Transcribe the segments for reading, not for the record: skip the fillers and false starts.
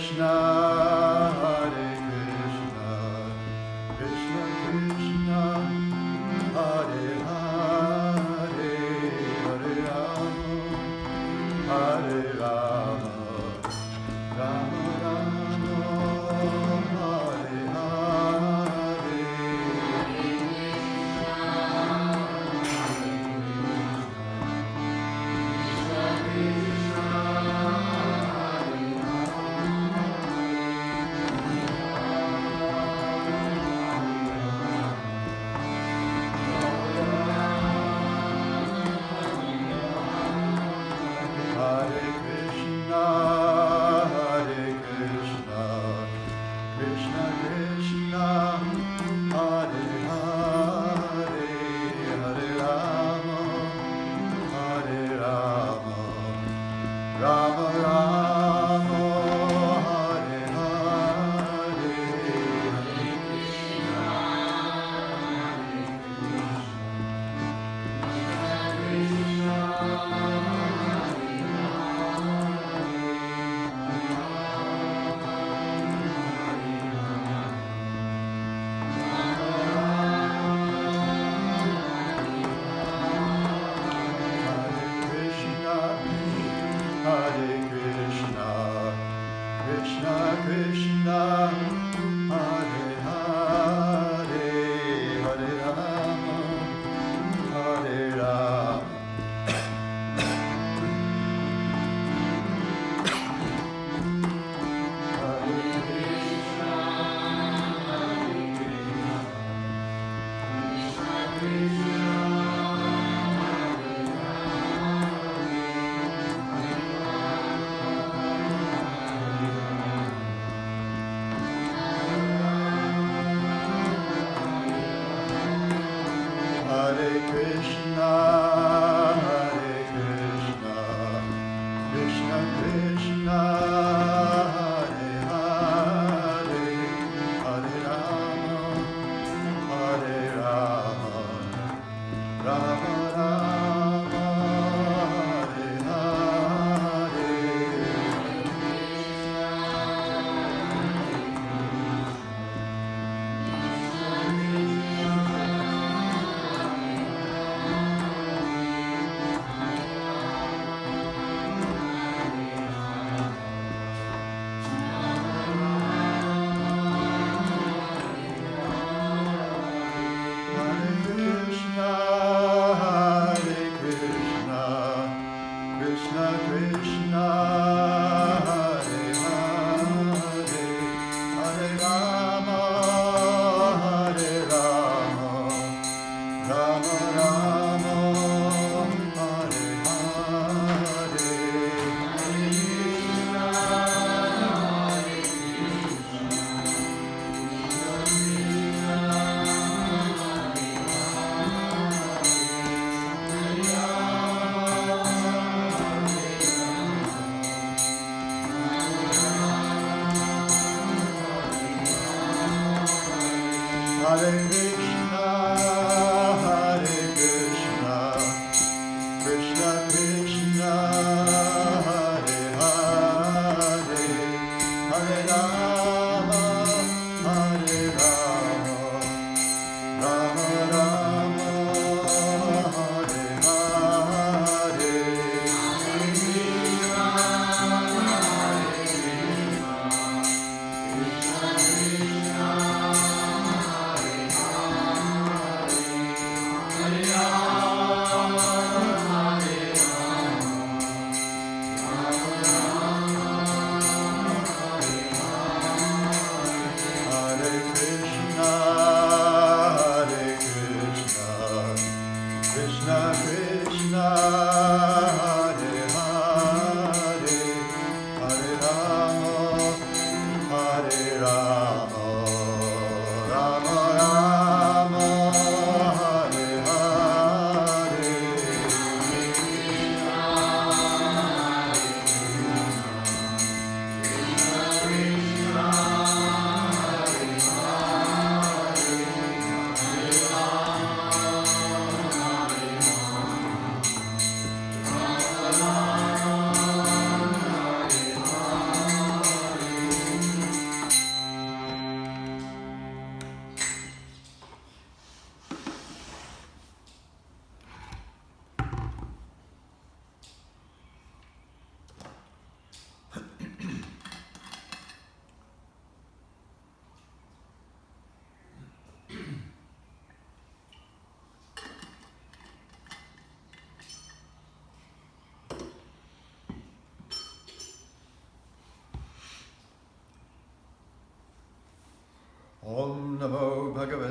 Krishna, Hare Krishna, Krishna Krishna, Hare Hare, Hare Rama, Hare Rama, Rama Rama, Hare Hare.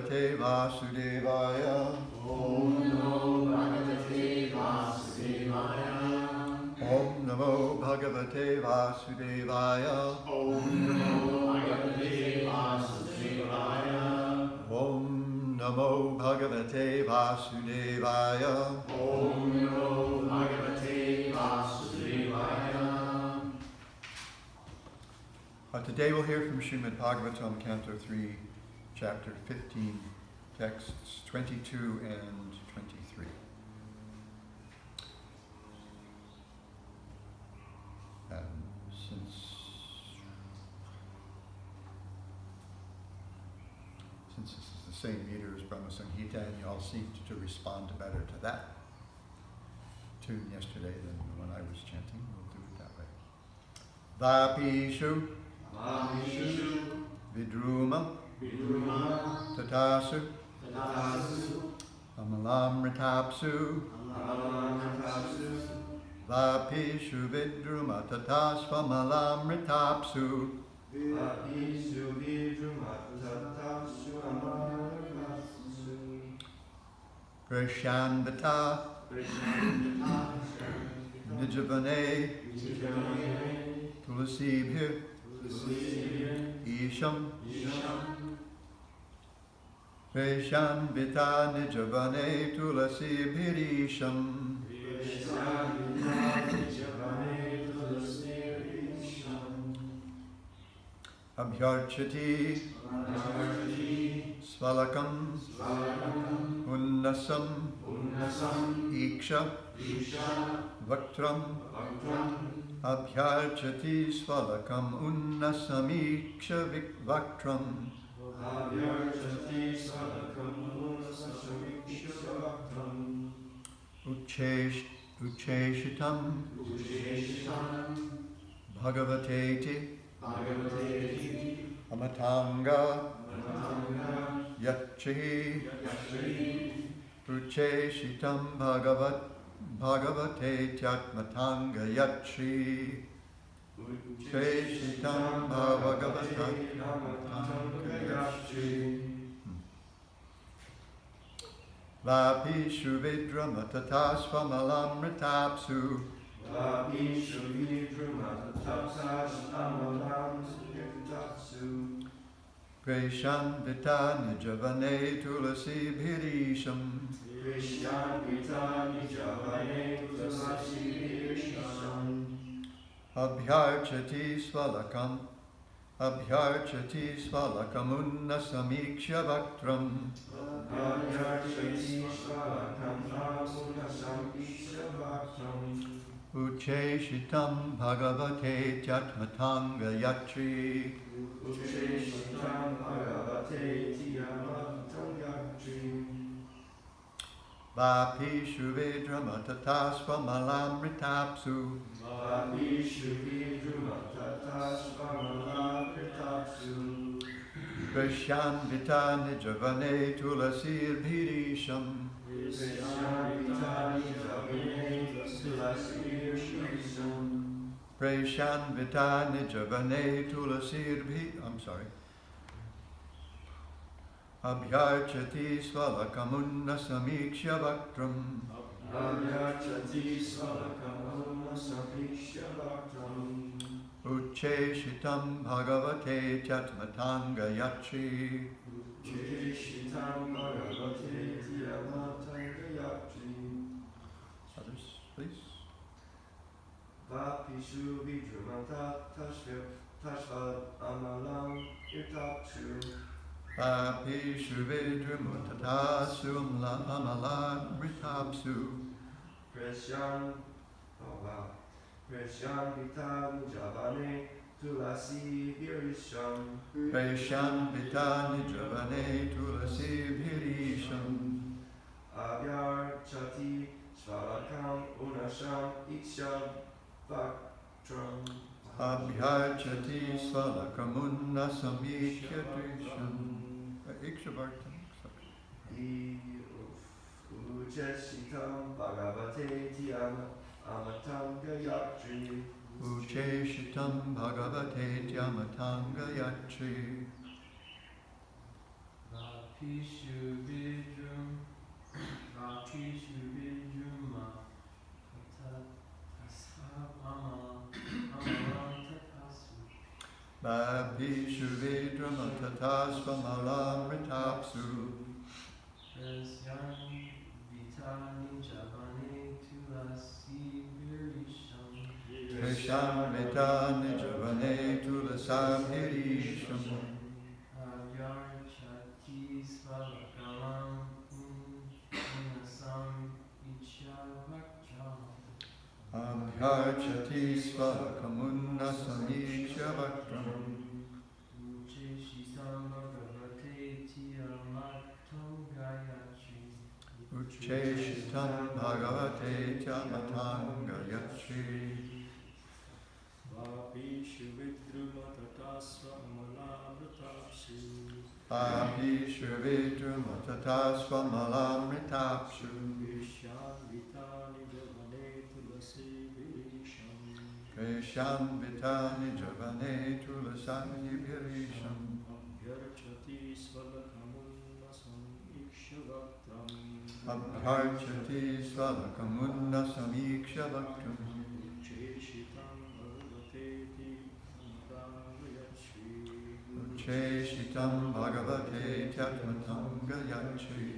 Bhagavate Vasudevaya. Om Namo Bhagavate Vasudevaya. Om Namo Bhagavate Vasudevaya. Om Namo Bhagavate Vasudevaya. Om Namo Bhagavate Vasudevaya. Om Namo Bhagavate Vasudevaya. Today we'll hear from Srimad Bhagavatam, Canto 3, Chapter 15, texts 22 and 23. Since this is the same meter as Brahma Samhita, and you all seemed to respond better to that tune yesterday than when I was chanting, we'll do it that way. Vapishu, Vapishu, Vidruma, Vidruma, Tatasu, Tatasu, Amalamritapsu, Amalamritapsu, Vapishu Vidruma Tatasvamalamritapsu, Vapishu, Vidruma, Tatasu, Amalamritapsu, Prashanvata, Nijavane, Tulasibhir, Isham, Prashanvata Nijavane Tulasibhirisham, Abhyarchati, Svalakam, Unnasam, Iksha, Vaktram, Abhyarchati Svalakam, Unnasam, Iksha, Vaktram, Ucheshitam, Bhagavateti, Amatanga, Yachi, Ucheshitam Bhagavate Tyatmatanga Yachi, Ucheshitam Bhagavate Tyatmatanga Yachi. Vapishu Vidrama Tatasvamalamritapsu, Vapishu, Vidruma, Tatasu, Amalamritapsu, Preshanvita Nijavane Tulasibhirisham, Preshanvita Nijavane Tulasibhirisham, Abhyarchati Svalakam Unnasamiksha Vaktram, Abhyarchati Svalakam Unnasamiksha Vaktram, Ucheshitam Bhagavate Tyatmatanga Yatri, Ucheshitam Bhagavate Tyatmatanga Yatri, Vapishu Vidrama Tatasvamalamritapsu, Vapishu, Vidruma, Tatasu, Amalamritapsu, Preshanvita Nijavane Tulasibhirisham, Preshanvita Nijavane Abhyarchati Svalakamunnasamikshya Vaktram, Abhyarchati Svalakamunnasamikshya Vaktram, Ucheshitam Bhagavate Tyatmatanga Yachi, Ucheshitam Bhagavate Tyatmatanga Yachi. Others, please. Vapishu Vidrumata Tashvad Amalam Irtapsu, Vapishu Vidrumutatasu Amalamritapsu, Preshanvita Nijavane Tulasi Virisham, Preshanvita Nijavane Tulasibhirisham, Abhyarchati Svalakam Unasham Iksha Vaktram, Abhyarchati Svalakamunnasamikshya Drisham, Ikshavartam. Ucheshitam Bhagavate Amatanga Yatri, Ucheshitam Bhagavate Amatanga Yatri, Bhapishu Vedram Tatasvamalam Ritapsu Krisham Vitani Javane Tulasam Hirisham Amhyarchati Svakamunna Samiksha Bhaktram Ucheshitam Bhagavate Tyamatanga Yatri Vapishu Vidruma Tatasvamalamritapsu Apishu Vidruma Tatasvamalamritapsu Vishyan Vitani Javane Tulasi Virisham Krisham Vitani Javane Tulasani Virisham Abhyarchati Svalakamunna Samikshavaktam Abhyarchati Svalakamunda Samiksha Bhaktam Cheshitam Bhagavate Amrayatri Ucheshitam Bhagavate Tyatmatanga Yatri.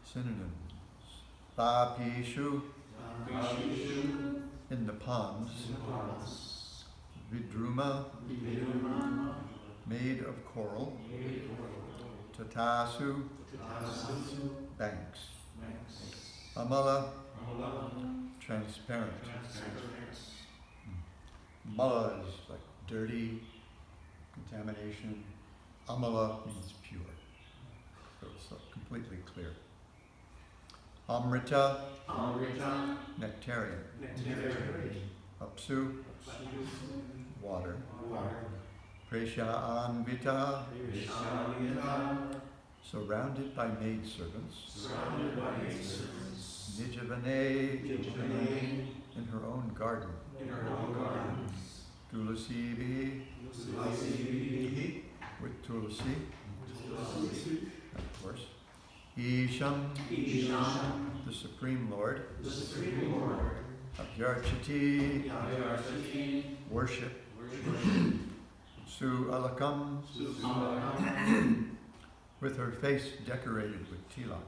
Synonyms. Vapishu, in the ponds. Vidruma, made of coral. Tatasu, banks. Amala, transparent. Mala is like dirty, contamination. Amala means pure. So it's completely clear. Amrita, nectarian. Apsu, water. Presha Anvita, surrounded by maidservants. Nijavane, in her own garden. Tulasibi, with Tulasi, of course. Isham, the Supreme Lord. Abhyarchati, worship. Su Alakam, with her face decorated with tilak.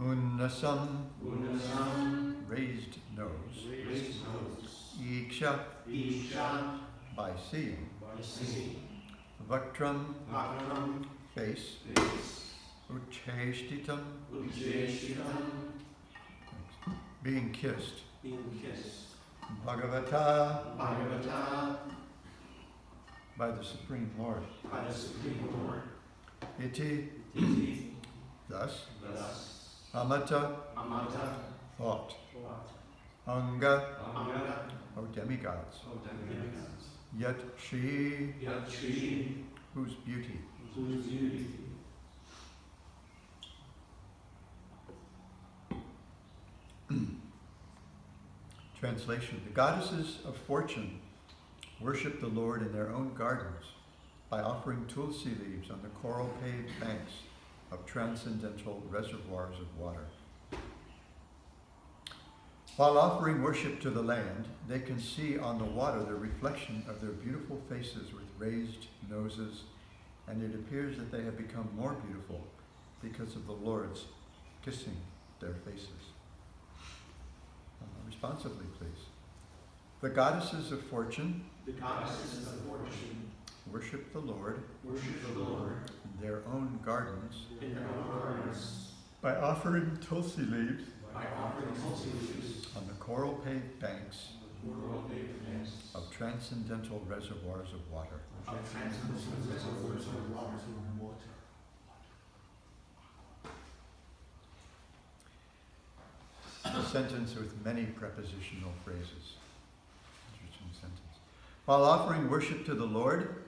Unnasam, raised nose. Iksha, by seeing. Vaktram, face. Ucheshtitam, being kissed. Bhagavata, by the Supreme Lord. Iti, thus. Amata, thought. Anga, or demigods. Yet she, whose beauty. Translation. The goddesses of fortune worship the Lord in their own gardens by offering tulsi leaves on the coral-paved banks of transcendental reservoirs of water. While offering worship to the land, they can see on the water the reflection of their beautiful faces with raised noses, and it appears that they have become more beautiful because of the Lord's kissing their faces. Responsively, please. The goddesses of fortune, worship the Lord, in their own gardens, by offering tulsi leaves on the coral-paved banks of transcendental reservoirs of water. A sentence with many prepositional phrases. Interesting sentence. While offering worship to the Lord,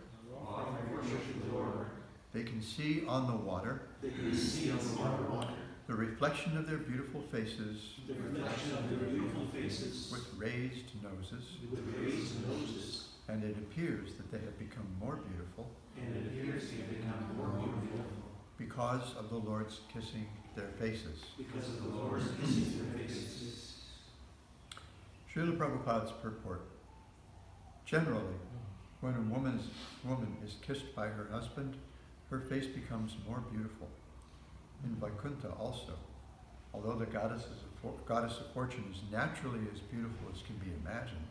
they can see on the water the reflection of their beautiful faces with raised noses and it appears that they have become more beautiful because of the Lord's kissing their faces. Srila Prabhupada's purport. Generally, when a woman is kissed by her husband, her face becomes more beautiful. In Vaikuntha also, although the goddess of fortune is naturally as beautiful as can be imagined,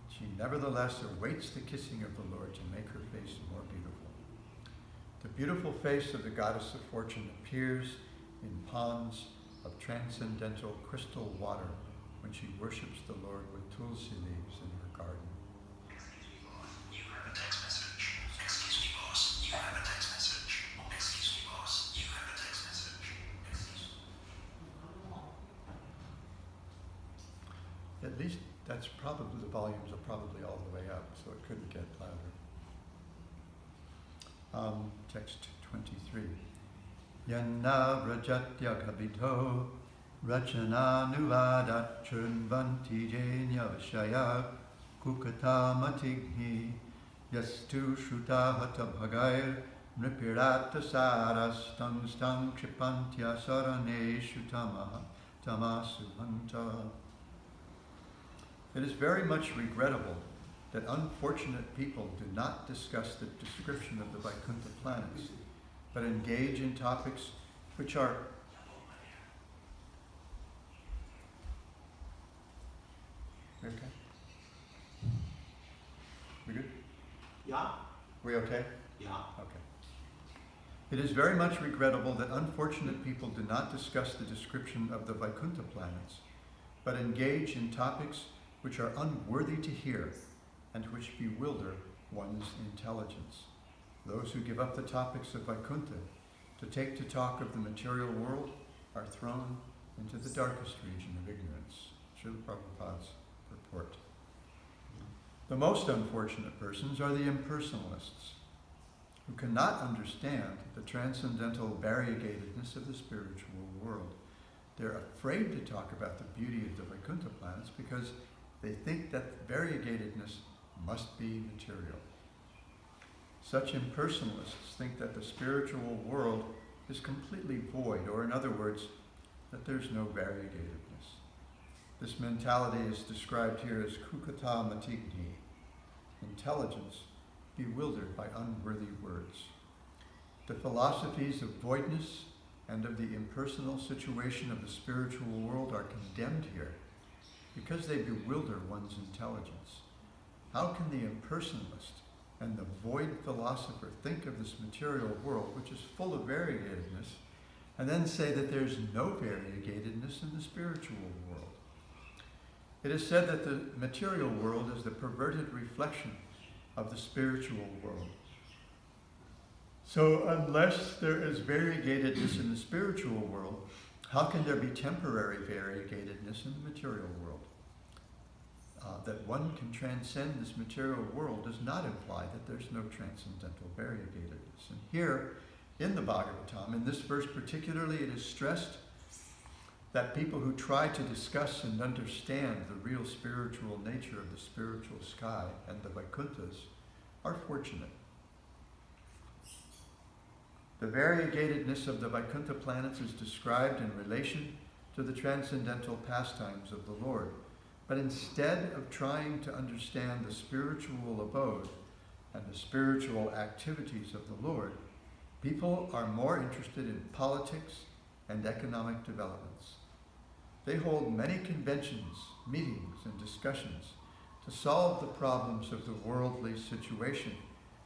she nevertheless awaits the kissing of the Lord to make her face more beautiful. The beautiful face of the goddess of fortune appears in ponds of transcendental crystal water when she worships the Lord with tulsi leaves in her garden. Excuse me, boss. You have a text message. Excuse me, boss. You have a text message. Excuse me, boss. You have a text message. Excuse me. At least that's probably, the volumes are probably all the way up, so it couldn't get louder. Text 23. Yanna vrajatya kabito rachana nuvadat churvanti jenya vishaya kukata matigni yastu shruta hata bhagair nripirata saras stang kripantya sarane shutamaha tamasu hanta. It is very much regrettable that unfortunate people do not discuss the description of the Vaikuntha planets, but engage in topics which are we okay? We good? Yeah. We okay? Yeah. Okay. It is very much regrettable that unfortunate people do not discuss the description of the Vaikuntha planets, but engage in topics which are unworthy to hear and which bewilder one's intelligence. Those who give up the topics of Vaikuntha to take to talk of the material world are thrown into the darkest region of ignorance. Srila Prabhupada's purport. The most unfortunate persons are the impersonalists, who cannot understand the transcendental variegatedness of the spiritual world. They're afraid to talk about the beauty of the Vaikuntha planets because they think that variegatedness must be material. Such impersonalists think that the spiritual world is completely void, or in other words, that there's no variegatedness. This mentality is described here as kukata matigni, intelligence bewildered by unworthy words. The philosophies of voidness and of the impersonal situation of the spiritual world are condemned here because they bewilder one's intelligence. How can the impersonalist and the void philosopher think of this material world, which is full of variegatedness, and then say that there's no variegatedness in the spiritual world? It is said that the material world is the perverted reflection of the spiritual world. So unless there is variegatedness in the spiritual world, how can there be temporary variegatedness in the material world? That one can transcend this material world does not imply that there's no transcendental variegatedness. And here, in the Bhagavatam, in this verse particularly, it is stressed that people who try to discuss and understand the real spiritual nature of the spiritual sky and the Vaikunthas are fortunate. The variegatedness of the Vaikuntha planets is described in relation to the transcendental pastimes of the Lord. But instead of trying to understand the spiritual abode and the spiritual activities of the Lord, people are more interested in politics and economic developments. They hold many conventions, meetings, and discussions to solve the problems of the worldly situation,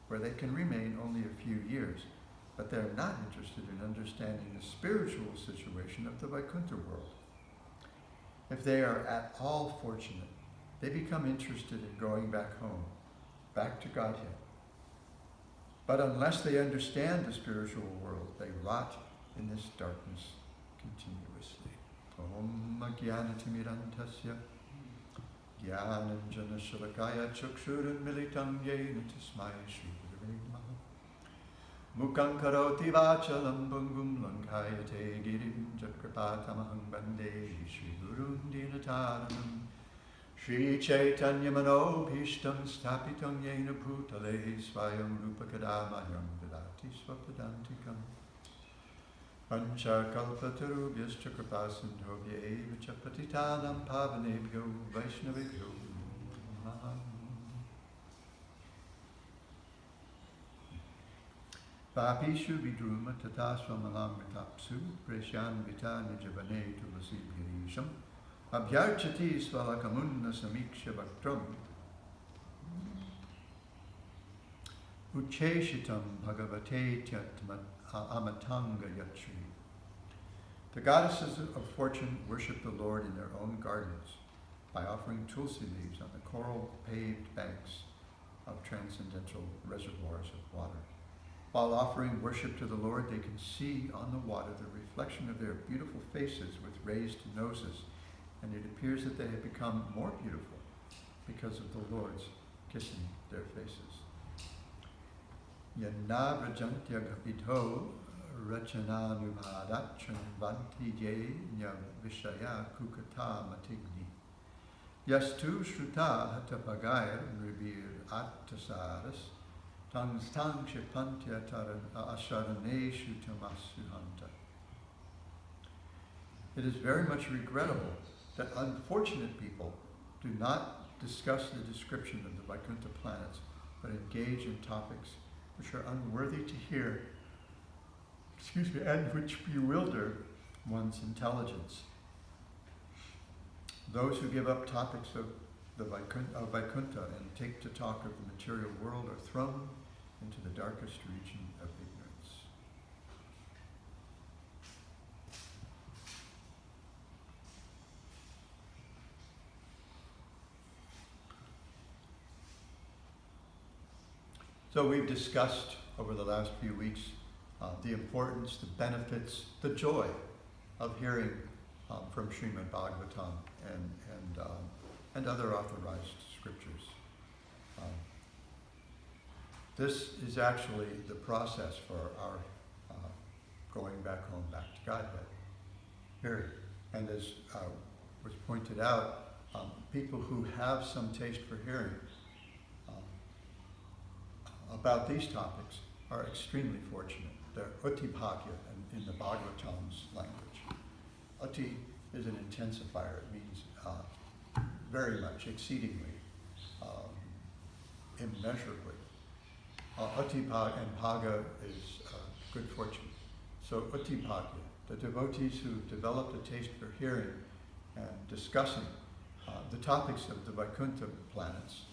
where they can remain only a few years, but they're not interested in understanding the spiritual situation of the Vaikuntha world. If they are at all fortunate, they become interested in going back home, back to Godhead. But unless they understand the spiritual world, they rot in this darkness continuously. Om Jnanatimirantasya Jnananjana Shalakaya Chakshurun Militam Yena Tasmai Shri Gurave Namaha Mukhaṁ karoti vachalam bhungum lankayate girim jakrapatamaham bande Shri Gurun Dinataranam Shri Chaitanya Mano Bhishtam Stapitam Yena Bhutale Svayam Rupakadamayam Vidati Swapadantikam Pancha Kalpatarubhyascha Kripasindhobhya Evacha Patitanam Pavanebhyo Vaishnavibhyo Namaha. Papishu Vidruma Tatasvamalamritapsu Preshan Vita Nijavane Tulasibhirisham Abhyarchati Svalakamunna Samiksha Bhaktram Ucheshitam Bhagavate Amatanga Yatri. The goddesses of fortune worship the Lord in their own gardens by offering tulsi leaves on the coral paved banks of transcendental reservoirs of water. While offering worship to the Lord, they can see on the water the reflection of their beautiful faces with raised noses, and it appears that they have become more beautiful because of the Lord's kissing their faces. Yana Rajantya Vidho Rachananubhadat Chanvanti Ye Nya Vishaya Kukata Matigni Yastu Shruta Hatapagaya Nribir Attasaras Tang Shipantya Asharaneshu Tamasuhanta. It is very much regrettable that unfortunate people do not discuss the description of the Vaikuntha planets, but engage in topics which are unworthy to hear, and which bewilder one's intelligence. Those who give up topics of Vaikuntha and take to talk of the material world are thrown into the darkest region of ignorance. So we've discussed over the last few weeks the importance, the benefits, the joy of hearing from Srimad Bhagavatam and other authorized scriptures. This is actually the process for our going back home, back to Godhead. Here, and as was pointed out, people who have some taste for hearing about these topics are extremely fortunate. They're uti bhagya in the Bhagavatam's language. Uti is an intensifier. It means very much, exceedingly, immeasurably. Uti bhagya and bhaga is good fortune. So uti bhagya, the devotees who've developed a taste for hearing and discussing the topics of the Vaikuntha planets,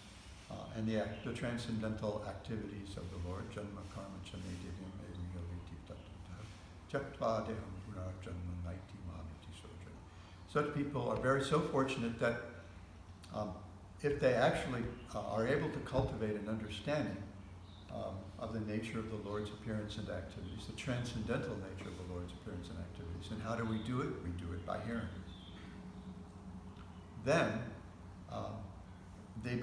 and the transcendental activities of the Lord, Janma Karma Chanedivyam Evamyaliti Tattva Jaktva Deham Punar Janma Naiti Mamiti Soja. Such people are very so fortunate that if they actually are able to cultivate an understanding of the nature of the Lord's appearance and activities, the transcendental nature of the Lord's appearance and activities, and how do we do it? We do it by hearing. Then they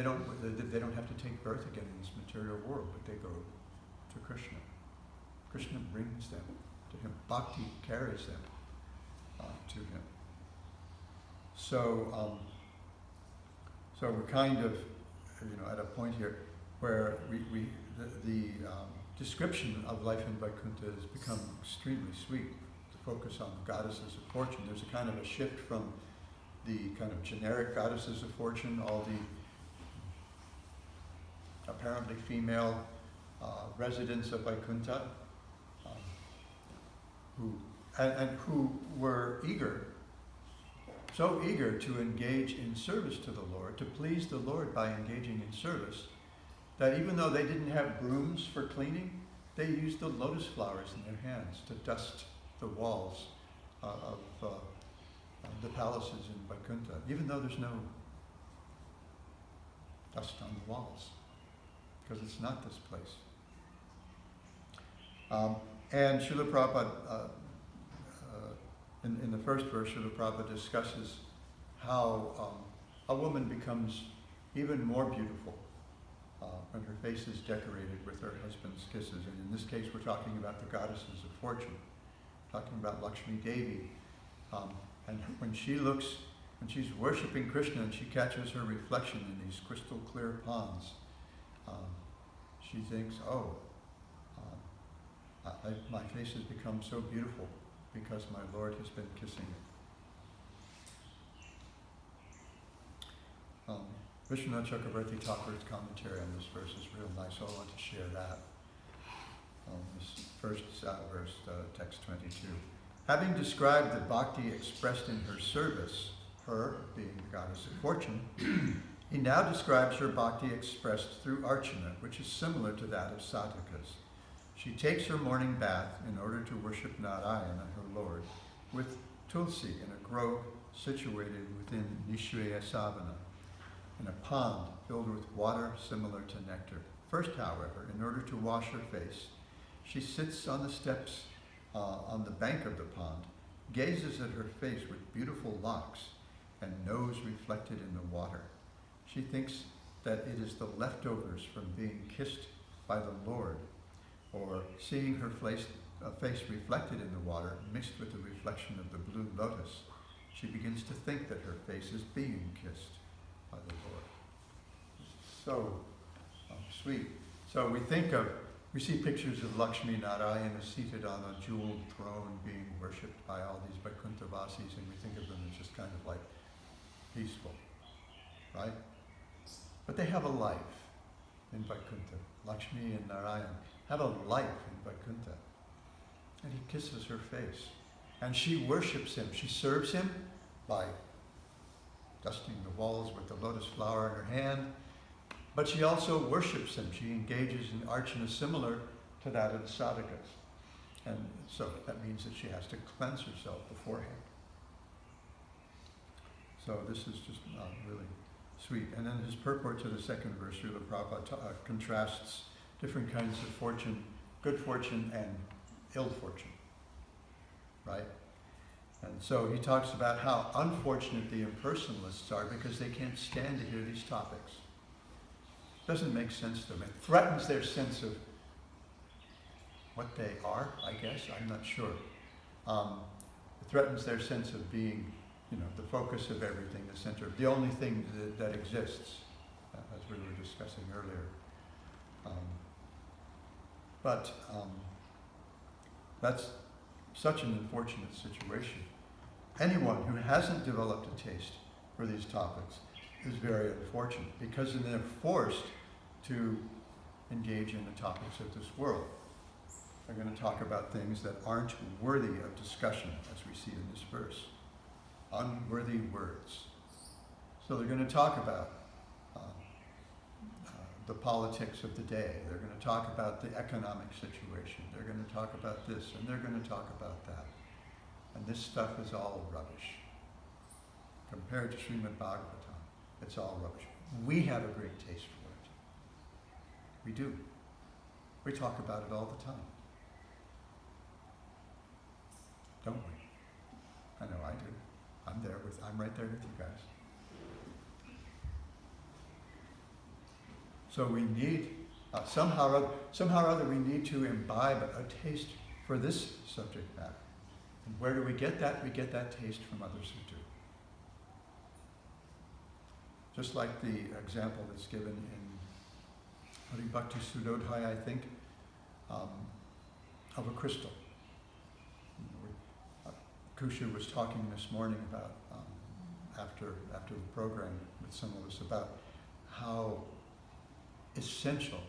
don't have to take birth again in this material world, but they go to Krishna. Krishna brings them to him. Bhakti carries them to him. So we're kind of, at a point here where the description of life in Vaikuntha has become extremely sweet. To focus on the goddesses of fortune, there's a kind of a shift from the kind of generic goddesses of fortune, all the apparently female residents of Vaikuntha, who were so eager to engage in service to the Lord, to please the Lord by engaging in service, that even though they didn't have brooms for cleaning, they used the lotus flowers in their hands to dust the walls of the palaces in Vaikuntha, even though there's no dust on the walls, because it's not this place. And Srila Prabhupada, in the first verse, Srila Prabhupada discusses how a woman becomes even more beautiful when her face is decorated with her husband's kisses. And in this case, we're talking about the goddesses of fortune, talking about Lakshmi Devi. And when she looks And she's worshipping Krishna, and she catches her reflection in these crystal clear ponds. She thinks, oh, my face has become so beautiful because my Lord has been kissing it. Vishwanath Chakravarti Thakur's commentary on this verse is real nice, so I want to share that. This first verse, text 22. Having described the bhakti expressed in her service, her being the goddess of fortune, he now describes her bhakti expressed through archana, which is similar to that of sadhakas. She takes her morning bath in order to worship Narayana, her Lord, with tulsi in a grove situated within Nishreya Savana, in a pond filled with water similar to nectar. First, however, in order to wash her face, she sits on the steps on the bank of the pond, gazes at her face with beautiful locks and nose reflected in the water. She thinks that it is the leftovers from being kissed by the Lord, or seeing her face reflected in the water mixed with the reflection of the blue lotus. She begins to think that her face is being kissed by the Lord. So sweet. So we see pictures of Lakshmi Narayana seated on a jeweled throne being worshipped by all these Vaikuntha-vasis, and we think of them as just kind of like peaceful, right? But they have a life in Vaikuntha. Lakshmi and Narayana have a life in Vaikuntha. And he kisses her face. And she worships him. She serves him by dusting the walls with the lotus flower in her hand. But she also worships him. She engages in archana similar to that of the sadhakas. And so that means that she has to cleanse herself beforehand. So this is just really sweet. And then his purport to the second verse, Srila Prabhupada contrasts different kinds of fortune, good fortune and ill fortune, right? And so he talks about how unfortunate the impersonalists are because they can't stand to hear these topics. Doesn't make sense to them. It threatens their sense of what they are, I guess. I'm not sure. It threatens their sense of being, the focus of everything, the center, the only thing that exists, as we were discussing earlier. But that's such an unfortunate situation. Anyone who hasn't developed a taste for these topics is very unfortunate because then they're forced to engage in the topics of this world. They're going to talk about things that aren't worthy of discussion, as we see in this verse. Unworthy words. So they're going to talk about the politics of the day. They're going to talk about the economic situation. They're going to talk about this, and they're going to talk about that. And this stuff is all rubbish. Compared to Srimad Bhagavatam, it's all rubbish. We have a great taste for it. We do. We talk about it all the time. Don't we? I know I do. I'm right there with you guys. So we need, somehow or other, we need to imbibe a taste for this subject matter. And where do we get that? We get that taste from others who do. Just like the example that's given in Haribhakti Sudodhaya, I think, of a crystal. Kushu was talking this morning about, after the program with some of us, about how essential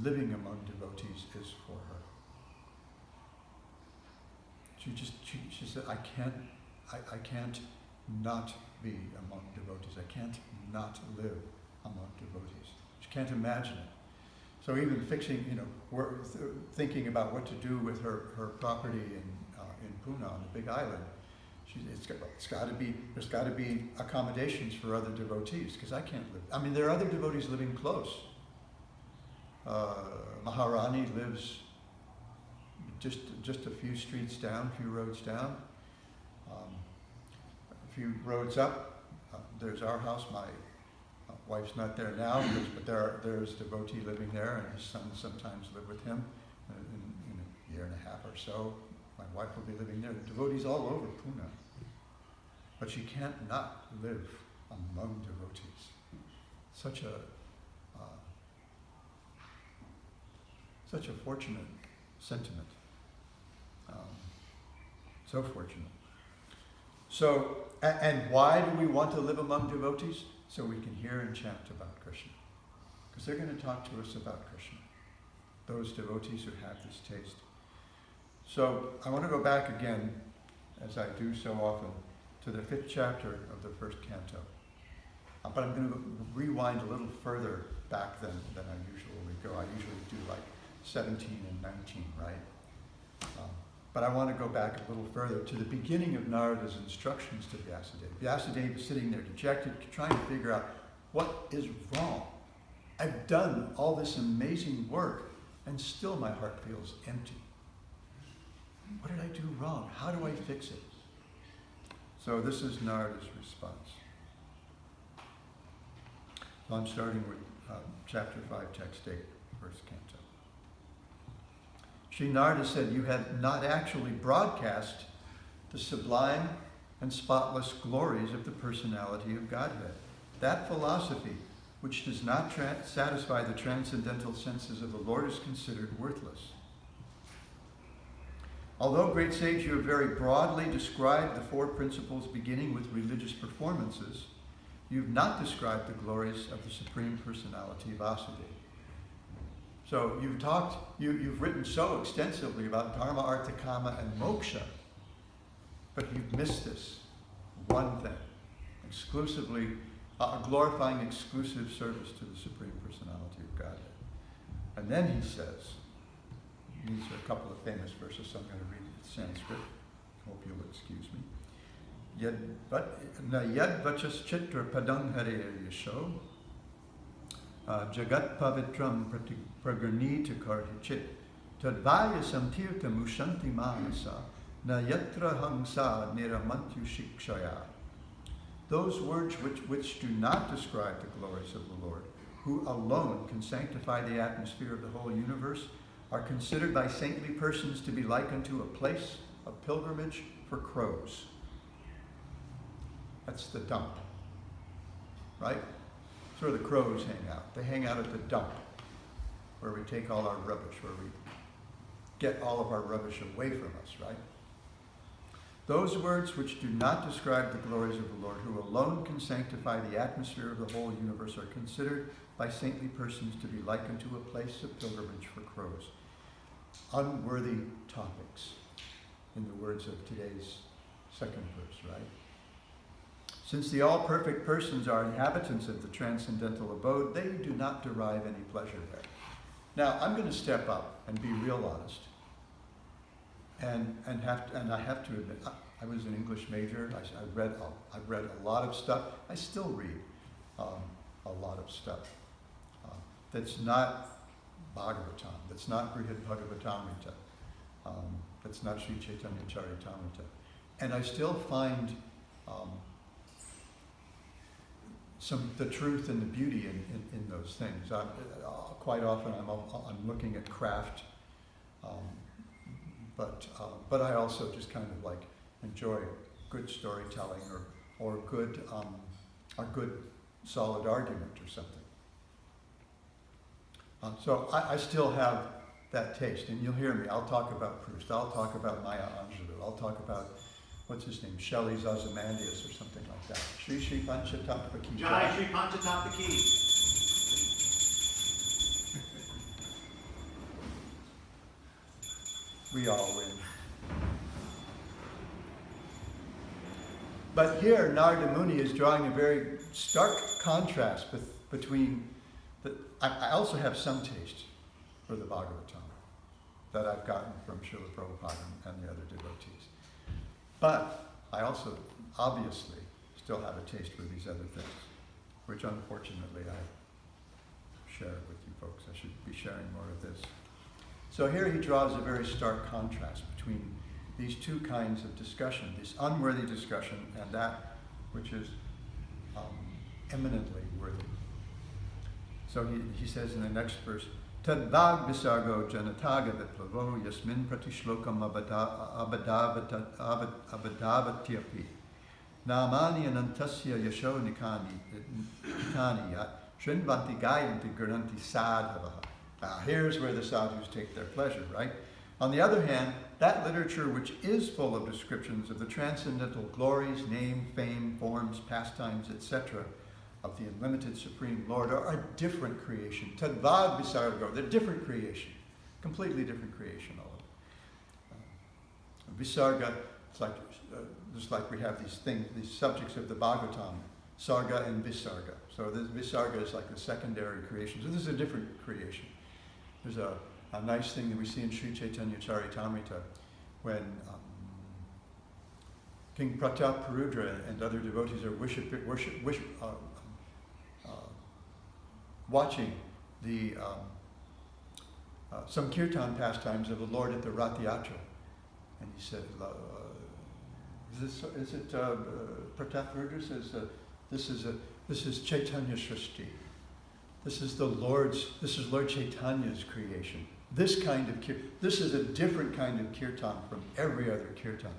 living among devotees is for her. She said, I can't not be among devotees. I can't not live among devotees. She can't imagine it. So even thinking about what to do with her property in Pune on the Big Island, there's got to be accommodations for other devotees because I can't live. I mean, there are other devotees living close. Maharani lives just a few streets down, a few roads down. A few roads up, there's our house. My wife's not there now, but there's a devotee living there, and his sons sometimes live with him. In a year and a half or so, my wife will be living there. Devotees all over Pune. but she can't not live among devotees. Such a fortunate sentiment. So fortunate. So, and why do we want to live among devotees? So we can hear and chant about Krishna. Because they're going to talk to us about Krishna. Those devotees who have this taste. So I want to go back again, as I do so often, to the 5th chapter of the 1st canto. But I'm going to rewind a little further back than I usually go. I usually do like 17 and 19, right? But I want to go back a little further to the beginning of Narada's instructions to Vyasadeva. Vyasadeva is sitting there dejected, trying to figure out what is wrong. I've done all this amazing work, and still my heart feels empty. What did I do wrong? How do I fix it? So this is Narada's response. So I'm starting with chapter 5, text 8, first canto. Sri Narada said, you have not actually broadcast the sublime and spotless glories of the personality of Godhead. That philosophy, which does not satisfy the transcendental senses of the Lord, is considered worthless. Although, great sage, you have very broadly described the 4 principles beginning with religious performances, you have not described the glories of the Supreme Personality of Vasudeva. So you've written so extensively about Dharma, Artha, Kama, and Moksha, but you've missed this one thing, exclusively glorifying exclusive service to the Supreme Personality of Godhead. And then he says, these are a couple of famous verses, so I'm going to read it in Sanskrit. Hope you'll excuse me. Yad vachas chitra padang hare yasho jagat pavitram pragarnita karhichit tadvaya samtirta mushanti manasa na yatra hangsa niramantyu shikshaya. Those words which do not describe the glories of the Lord, who alone can sanctify the atmosphere of the whole universe, are considered by saintly persons to be like unto a place of pilgrimage for crows. That's the dump, right? That's where the crows hang out. They hang out at the dump, where we take all our rubbish, where we get all of our rubbish away from us, right? Those words which do not describe the glories of the Lord, who alone can sanctify the atmosphere of the whole universe, are considered by saintly persons to be like unto a place of pilgrimage for crows. Unworthy topics, in the words of today's second verse, right? Since the all-perfect persons are inhabitants of the transcendental abode, they do not derive any pleasure there. Now, I'm going to step up and be real honest. And I have to admit, I was an English major. I've read a lot of stuff. I still read a lot of stuff that's not Bhagavatam, that's not Brihad Bhagavatamrita, that's not Sri Chaitanya Charitamrita, and I still find the truth and the beauty in those things. Quite often I'm looking at craft. But I also just kind of like enjoy good storytelling or good solid argument or something. So I still have that taste, and you'll hear me. I'll talk about Proust. I'll talk about Maya Angelou. I'll talk about, what's his name, Shelley's Ozymandias or something like that. Shri Shri Panchatattva Ki Jai Shri Panchatattva Ki. We all win. But here, Narada Muni is drawing a very stark contrast between I also have some taste for the Bhagavatam that I've gotten from Srila Prabhupada and the other devotees. But I also, obviously, still have a taste for these other things, which unfortunately I share with you folks. I should be sharing more of this. So here he draws a very stark contrast between these two kinds of discussion, this unworthy discussion and that which is eminently worthy. So he says in the next verse, Tadvag visargo janataga viplavo yasmin pratishlokam abadavatyapi Namani anantasya yasho nikani yat shrinvanti gayanti gurnanti sadhavaha. Here's where the sadhus take their pleasure, right? On the other hand, that literature which is full of descriptions of the transcendental glories, name, fame, forms, pastimes, etc., of the unlimited Supreme Lord are a different creation. Tadvad visargo, they're different creation. Completely different creation, all of it. Visarga, it's like, just like we have these things, these subjects of the Bhagavatam, Sarga and Visarga. So this Visarga is like the secondary creation. So this is a different creation. There's a nice thing that we see in Sri Chaitanya Charitamrita when King Prataparudra and other devotees are watching the some kirtan pastimes of the Lord at the Rath Yatra. And he said, Prataparudra says, this is Chaitanya Srishti. This is Lord Chaitanya's creation. This is a different kind of kirtan from every other kirtan.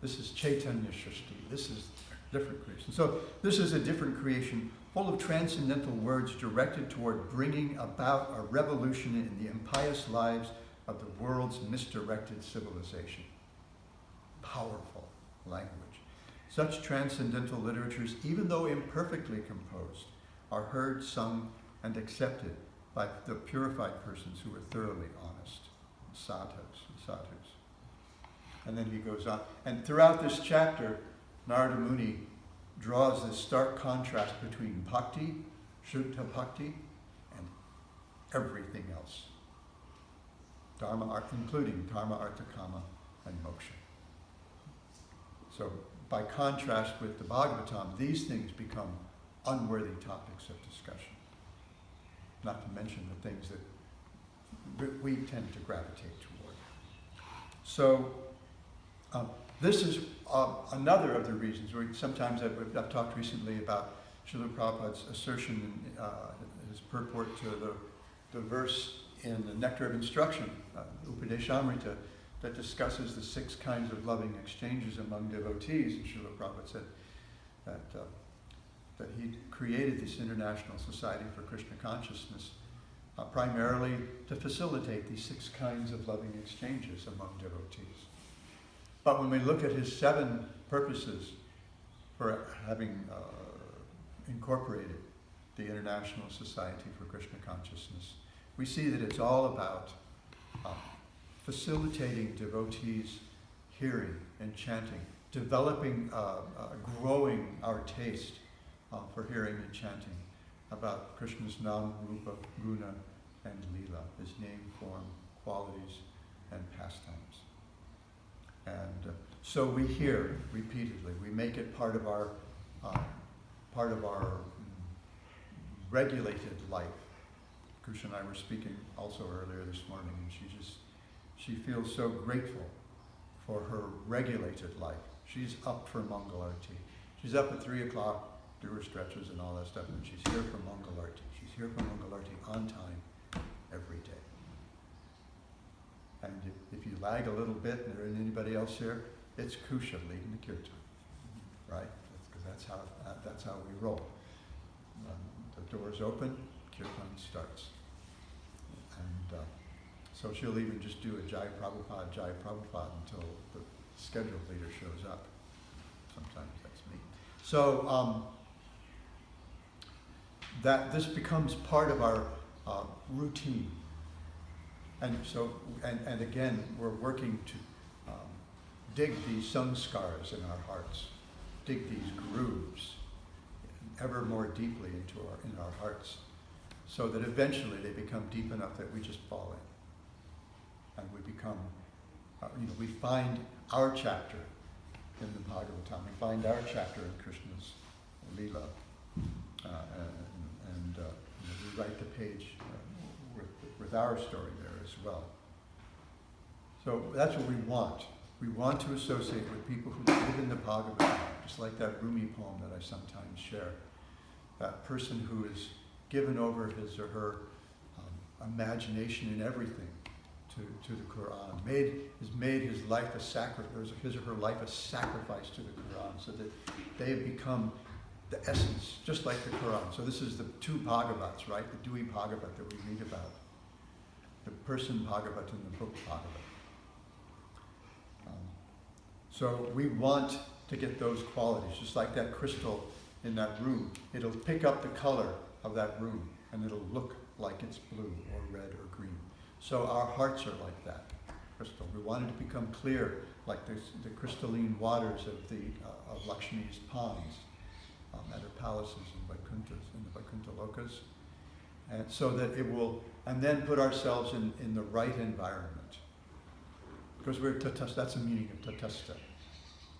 This is Chaitanya Srishti. This is a different creation. So this is a different creation full of transcendental words directed toward bringing about a revolution in the impious lives of the world's misdirected civilization. Powerful language. Such transcendental literatures, even though imperfectly composed, are heard, sung, and accepted by the purified persons who are thoroughly honest, sadhus. And then he goes on. And throughout this chapter, Narada Muni draws this stark contrast between bhakti, Shuddha bhakti, and everything else. Dharma, including dharma, artha, kama, and moksha. So by contrast with the Bhagavatam, these things become unworthy topics of discussion. Not to mention the things that we tend to gravitate toward. So this is another of the reasons. Sometimes I've talked recently about Srila Prabhupada's assertion in his purport to the verse in the Nectar of Instruction, Upadeshamrita, that discusses the 6 kinds of loving exchanges among devotees. And Srila Prabhupada said that he created this International Society for Krishna Consciousness primarily to facilitate these 6 kinds of loving exchanges among devotees. But when we look at his 7 purposes for having incorporated the International Society for Krishna Consciousness, we see that it's all about facilitating devotees' hearing and chanting, developing, growing our taste for hearing and chanting about Krishna's Nam, Rupa, Guna, and Leela, his name, form, qualities, and pastimes. And so we hear repeatedly. We make it part of our regulated life. Krishna and I were speaking also earlier this morning, and she feels so grateful for her regulated life. She's up for Mangal Arati. She's up at 3 o'clock, do her stretches and all that stuff, and she's here for Mangal Arati. She's here for Mangal Arati on time every day. And if you lag a little bit and there isn't anybody else here, it's Kusha leading the kirtan, right? Because that's how we roll. The doors open, kirtan starts. And so she'll even just do a Jai Prabhupada until the scheduled leader shows up. Sometimes that's me. So that this becomes part of our routine. And so, and again, we're working to dig these samskaras in our hearts, dig these grooves ever more deeply in our hearts, so that eventually they become deep enough that we just fall in, and we become, we find our chapter in the Bhagavatam, we find our chapter in Krishna's Leela, and we write the page with our story there as well. So that's what we want. We want to associate with people who live in the Bhagavatam, just like that Rumi poem that I sometimes share. That person who has given over his or her imagination and everything to to the Quran, has made his life a sacrifice, his or her life a sacrifice to the Quran, so that they have become the essence, just like the Quran. So this is the two Bhagavats, right? The Dui Bhagavat that we read about. The person Bhagavat and the book Bhagavat. So we want to get those qualities, just like that crystal in that room. It'll pick up the color of that room and it'll look like it's blue or red or green. So our hearts are like that crystal. We want it to become clear, like the crystalline waters of Lakshmi's ponds at her palaces in the Vaikuntha Lokas. And so that it will, and then put ourselves in the right environment. Because we're tatasta, that's the meaning of tatasta.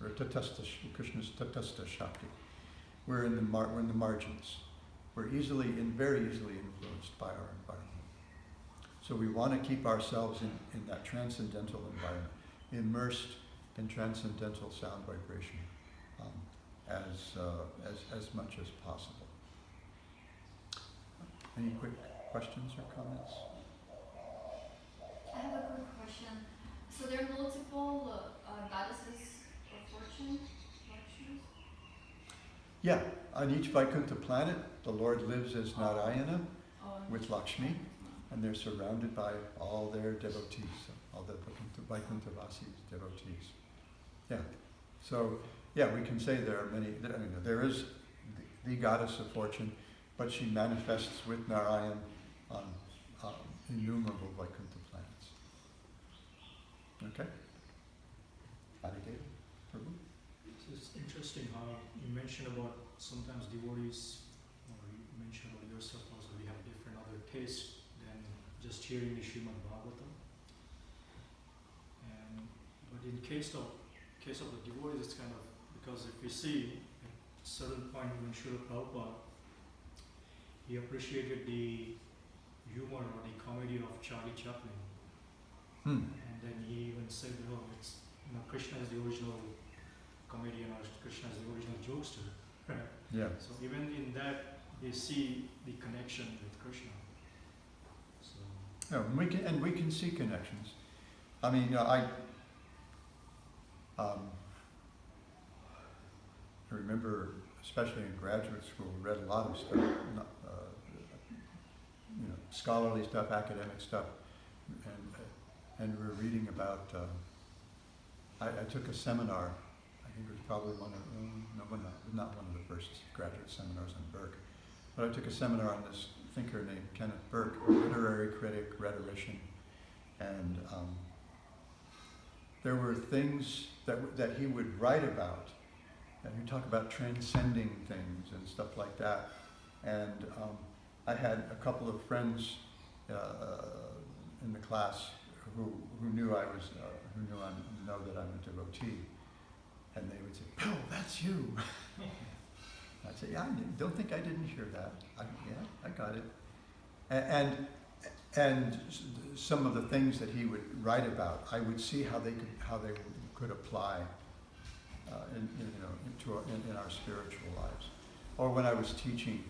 We're tatasta, Krishna's tatasta Shakti. We're in the margins. We're very easily influenced by our environment. So we want to keep ourselves in that transcendental environment, immersed in transcendental sound vibration as much as possible. Any quick questions or comments? I have a quick question. So there are multiple goddesses of fortune, Lakshmis? Yeah, on each Vaikuntha planet, the Lord lives as Narayana with Lakshmi, and they're surrounded by all their devotees, all the Vaikuntha Vasis devotees. Yeah, so yeah, we can say there are many. There is the goddess of fortune, but she manifests with Narayan on innumerable Vaikuntha planets. Okay? Aditya, Prabhu? It's interesting how you mentioned about sometimes devotees, or you mentioned about yourself also, we have different other tastes than just hearing the Srimad Bhagawatam. But in case of the devotees, it's kind of, because if we see at a certain point when Srila Prabhupada, he appreciated the humor or the comedy of Charlie Chaplin. And then he even said, Krishna is the original comedian, or Krishna is the original jokester. Right? Yeah. So even in that, they see the connection with Krishna. So Yeah, we can see connections. I mean, I remember, especially in graduate school, we read a lot of stuff, scholarly stuff, academic stuff, and we were reading about. I took a seminar. I think it was probably not one of the first graduate seminars on Burke, but I took a seminar on this thinker named Kenneth Burke, a literary critic, rhetorician, and there were things that he would write about, and he'd talk about transcending things and stuff like that. And I had a couple of friends in the class who knew I know that I'm a devotee, and they would say, "Oh, that's you." I'd say, "Yeah, don't think I didn't hear that. I got it." And some of the things that he would write about, I would see how they could apply in our spiritual lives. Or when I was teaching,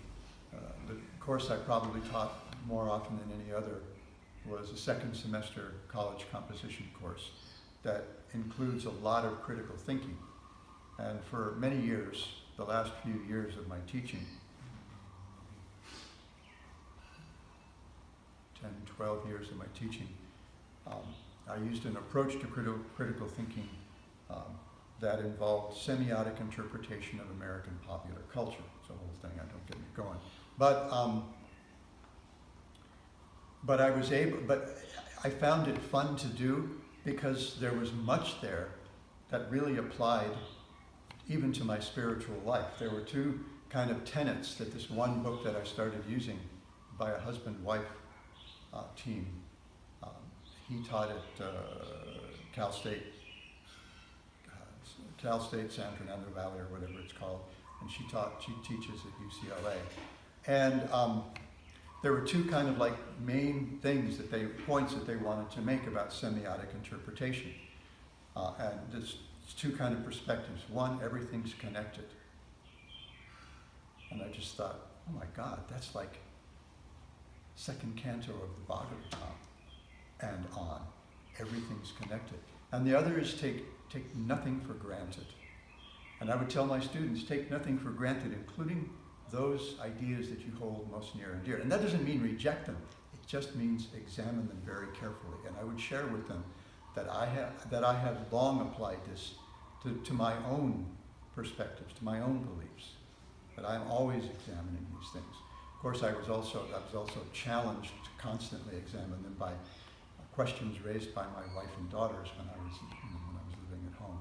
the course I probably taught more often than any other was a second semester college composition course that includes a lot of critical thinking. And for many years, the last few years of my teaching, 10, 12 years of my teaching, I used an approach to critical thinking that involved semiotic interpretation of American popular culture. It's a whole thing, I don't get me going. But I found it fun to do because there was much there that really applied even to my spiritual life. There were two kind of tenets that this one book that I started using by a husband-wife team. He taught at Cal State, San Fernando Valley, or whatever it's called, and she teaches at UCLA. And there were two kind of like main points that they wanted to make about semiotic interpretation. And there's two kind of perspectives. One, everything's connected. And I just thought, oh my God, that's like second canto of the Bhagavatam and on. everything's connected. And the other is take nothing for granted. And I would tell my students, take nothing for granted, including those ideas that you hold most near and dear. And that doesn't mean reject them. It just means examine them very carefully. And I would share with them that I have long applied this to my own perspectives, to my own beliefs, that I'm always examining these things. Of course, I was also challenged to constantly examine them by questions raised by my wife and daughters when I was living at home.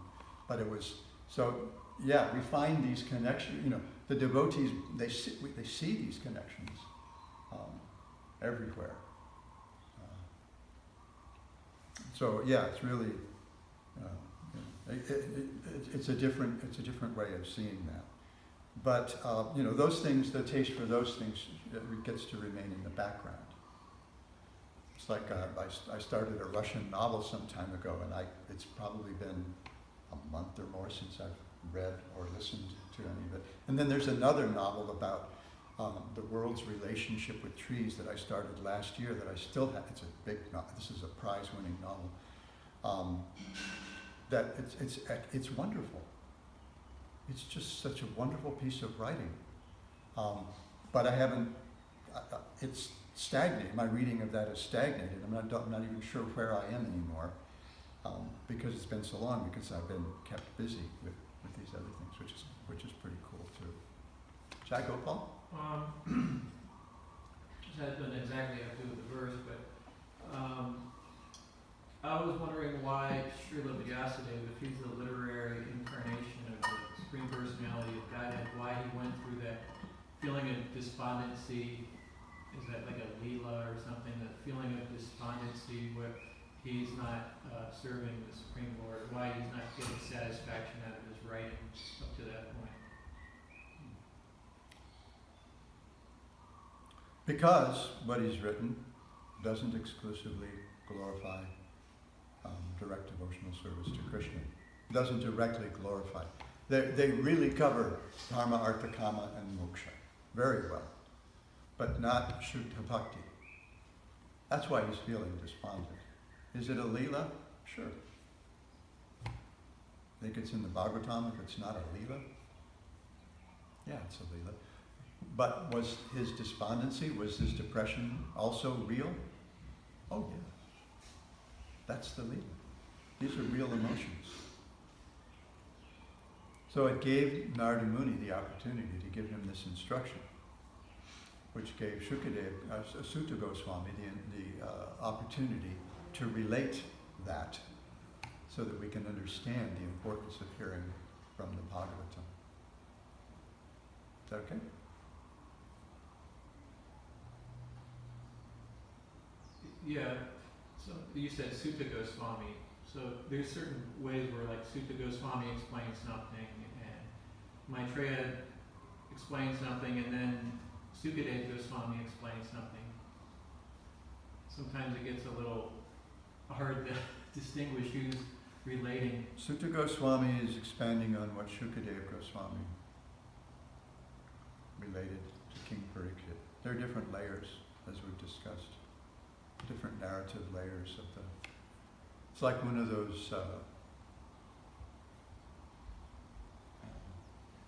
But it was, so yeah, we find these connections, the devotees, they see these connections everywhere. So yeah, it's really, it's a different way of seeing that. But those things, the taste for those things, it gets to remain in the background. It's like I started a Russian novel some time ago, and it's probably been a month or more since I've read or listened to any of it. And then there's another novel about the world's relationship with trees that I started last year that I still have. It's a big novel. This is a prize-winning novel. That it's wonderful. It's just such a wonderful piece of writing. But I haven't. It's stagnated. My reading of that is stagnated. I'm not even sure where I am anymore because it's been so long. Because I've been kept busy with these other things, which is pretty cool too. Should I go, Paul? That doesn't exactly have to do with the verse, but I was wondering why Srila Vyasadeva, if he's the literary incarnation of the Supreme Personality of Godhead, why he went through that feeling of despondency. Is that like a Leela or something? That feeling of despondency where he's not serving the Supreme Lord, why he's not getting satisfaction out of his writing up to that point. Because what he's written doesn't exclusively glorify direct devotional service to Krishna. It doesn't directly glorify. They really cover dharma, artha, kama, and moksha very well, but not Shuddha Bhakti. That's why he's feeling despondent. Is it a Leela? Sure. I think it's in the Bhagavatam if it's not a Leela. Yeah, it's a Leela. But was his despondency, was his depression also real? Oh yeah. That's the Leela. These are real emotions. So it gave Narada Muni the opportunity to give him this instruction, which gave Shukadeva, Sutta Goswami, the opportunity to relate that so that we can understand the importance of hearing from the Bhagavatam. Is that okay? Yeah, so you said Sutta Goswami. So there's certain ways where like Sutta Goswami explains something and Maitreya explains something and then Sukadeva Goswami explains something. Sometimes it gets a little hard to distinguish who's relating. Sutta Goswami is expanding on what Shukadeva Goswami related to King Pariksit. There are different layers, as we've discussed. Different narrative layers of the. It's like one of those.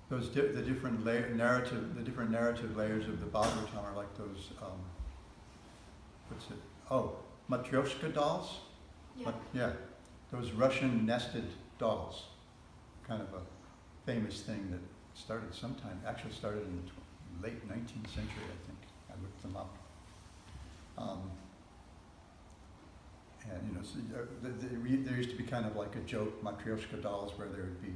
The different narrative layers of the Bhagavatam are like those. What's it? Oh, Matryoshka dolls. Yeah. Those Russian nested dolls. Kind of a famous thing that started in the late 19th century, I think. I looked them up. And so there used to be kind of like a joke, Matryoshka dolls, where there would be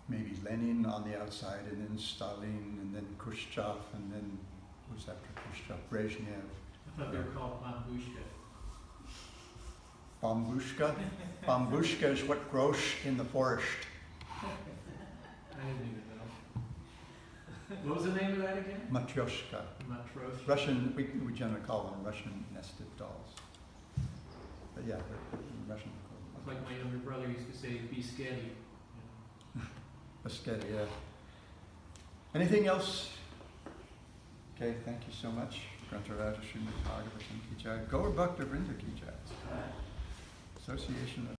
maybe Lenin on the outside, and then Stalin, and then Khrushchev, and then who's after Khrushchev? Brezhnev. I thought they were called Bambushka. Bambushka? Bambushka is what grows in the forest. I didn't even know. What was the name of that again? Matryoshka. Matryoshka. Russian, we generally call them Russian nested dolls. But yeah, they're Russian. It's like my younger brother used to say, be steady. Sketty, yeah. Anything else? Okay, thank you so much. Grantaraja Srimad Bhagavatam ki jai. Gaur Bhakta Vrinda ki jai. Association of